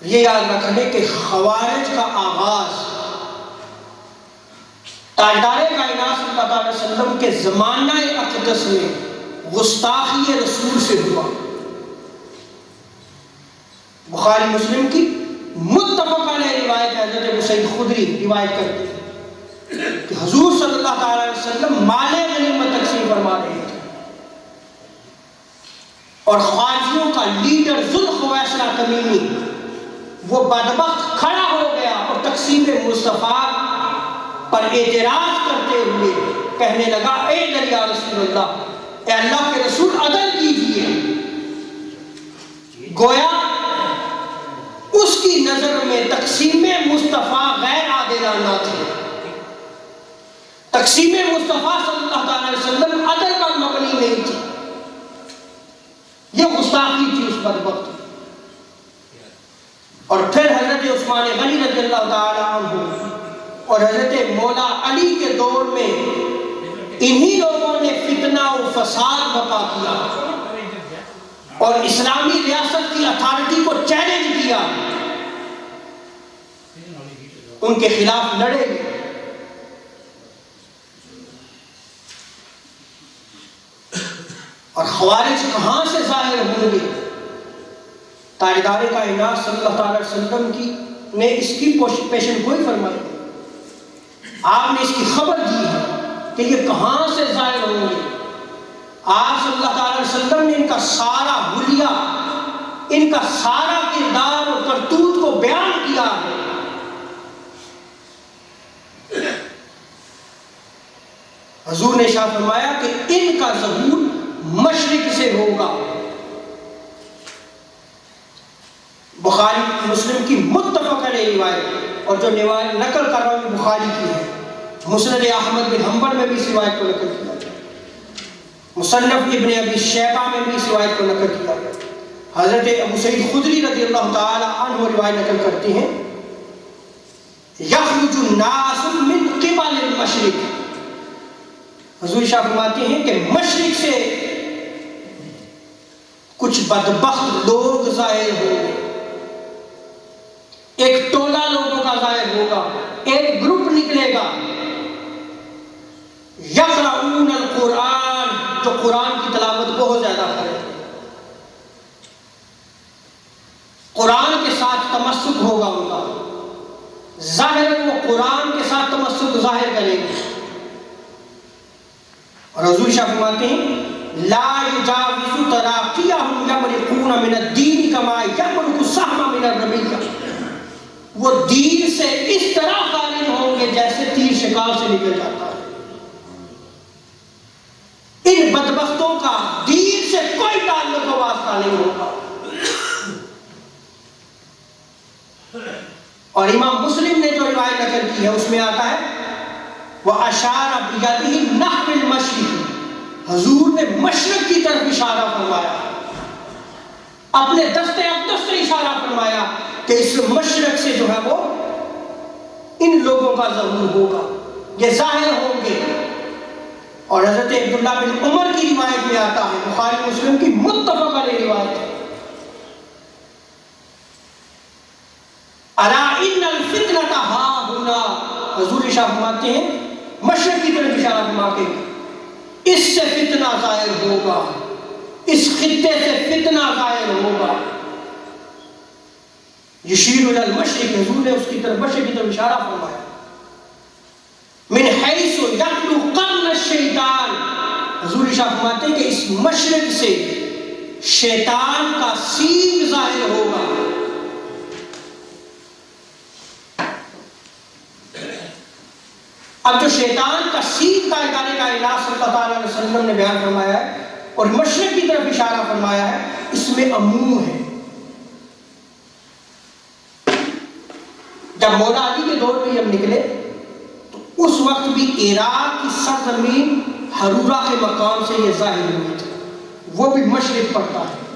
یہ یاد رکھنے کہ خوارج کا آغاز تاجدار کائنات صلی اللہ علیہ وسلم کے زمانہ اقدس میں گستاخی رسول سے ہوا۔ بخاری مسلم کی متفق علیہ روایت حضرت ابو سعید خدری روایت کرتے ہیں کہ حضور صلی اللہ تعالی علیہ وسلم مال غنیمت تقسیم فرما رہے تھے اور خارجیوں کا لیڈر ذوالخویصرہ تمیمی وہ بدبخت کھڑا ہو گیا اور تقسیم مصطفیٰ پر اعتراض کرتے ہوئے کہنے لگا اے دریا رسول اللہ، اے اللہ کے رسول عدل کیجیے۔ گویا اس کی نظر میں تقسیم مصطفیٰ غیر عادلانہ تھے، تقسیم مصطفیٰ صلی اللہ علیہ وسلم عدل پر مبنی نہیں تھی، یہ گستاخی تھی اس بدبخت۔ اور پھر حضرت عثمان غنی رضی اللہ تعالی عنہ اور حضرت مولا علی کے دور میں انہی لوگوں نے فتنہ و فساد برپا کیا اور اسلامی ریاست کی اتھارٹی کو چیلنج کیا، ان کے خلاف لڑے گئے۔ اور خوارج کہاں سے ظاہر ہوں گے؟ تاجدار کائنات صلی اللہ علیہ وسلم کی نے اس کی پیشن گوئی فرمائی، آپ نے اس کی خبر دی ہے کہ یہ کہاں سے ظاہر ہوں گے۔ آپ صلی اللہ علیہ وسلم نے ان کا سارا حلیہ، ان کا سارا کردار اور کرتوت کو بیان کیا ہے۔ حضور نے ارشاد فرمایا کہ ان کا ظہور مشرق سے ہوگا۔ بخاری مسلم کی متفق علیہ روایت، اور جو روایت نقل کر رہا ہوں بخاری کی ہے، مسند احمد بن حنبل میں بھی اس روایت کو نقل کیا گیا، مصنف ابن ابی شیبہ میں بھی اس روایت کو نقل کیا گیا۔ حضرت ابو سعید خدری رضی اللہ تعالی عنہ روایت نقل کرتے ہیں، یخرج الناس من قبل المشرق، حضور شاہ فرماتے ہیں کہ مشرق سے کچھ بدبخت لوگ ظاہر ہوں گے، ایک ٹولہ لوگوں کا ظاہر ہوگا، ایک گروپ نکلے گا، یقرؤون القرآن، جو قرآن کی تلاوت بہت زیادہ کرے، قرآن کے ساتھ تمسک ہوگا ان کا، ظاہر وہ قرآن کے ساتھ تمسک ظاہر کریں گے۔ اور حضور شاہ فرماتے ہیں لا یجاوز تراقیہم یمرقون من الدین کما یمرق السهم من الرمیہ، وہ دین سے اس طرح خارج ہوں گے جیسے تیر شکار سے نکل جاتا ہے۔ ان بدبختوں کا دین سے کوئی تعلق و واسطہ نہیں ہوگا۔ اور امام مسلم نے جو روایت نقل کی ہے اس میں آتا ہے وَأَشَارَ بِيَدِهِ نَحْوِ الْمَشْرِقِ، حضور نے مشرق کی طرف اشارہ فرمایا، اپنے دست اقدس سے اشارہ فرمایا کہ اس مشرق سے جو ہے وہ ان لوگوں کا ظہور ہوگا، یہ ظاہر ہوں گے۔ اور حضرت عبداللہ بن عمر کی روایت میں آتا ہے، بخاری مسلم کی متفق علیہ روایت ہے، الا ان الفتنۃ ہاں ہونا، حضور ارشاد فرماتے ہیں مشرق کی طرف اشارہ فرما کے اس سے فتنہ ظاہر ہوگا، اس خطے سے فتنہ ظاہر ہوگا۔ یشیر الی المشرق، حضور نے اس کی طرف مشرق کی طرف اشارہ فرمایا، من حیث یخلو قرن الشیطان، حضور ارشاد فرماتے ہیں کہ اس مشرق سے شیطان کا سینگ ظاہر ہوگا۔ اب جو شیطان کا سینگ تاجدار کائنات صلی اللہ علیہ وسلم نے بیان فرمایا ہے اور مشرق کی طرف اشارہ فرمایا ہے، اس میں عموم ہے۔ جب مولا علی کے دور میں جب نکلے تو اس وقت بھی عراق کی سرزمین حرورہ کے مقام سے یہ ظاہر ہوئی تھی، وہ بھی مشرق پڑتا ہے۔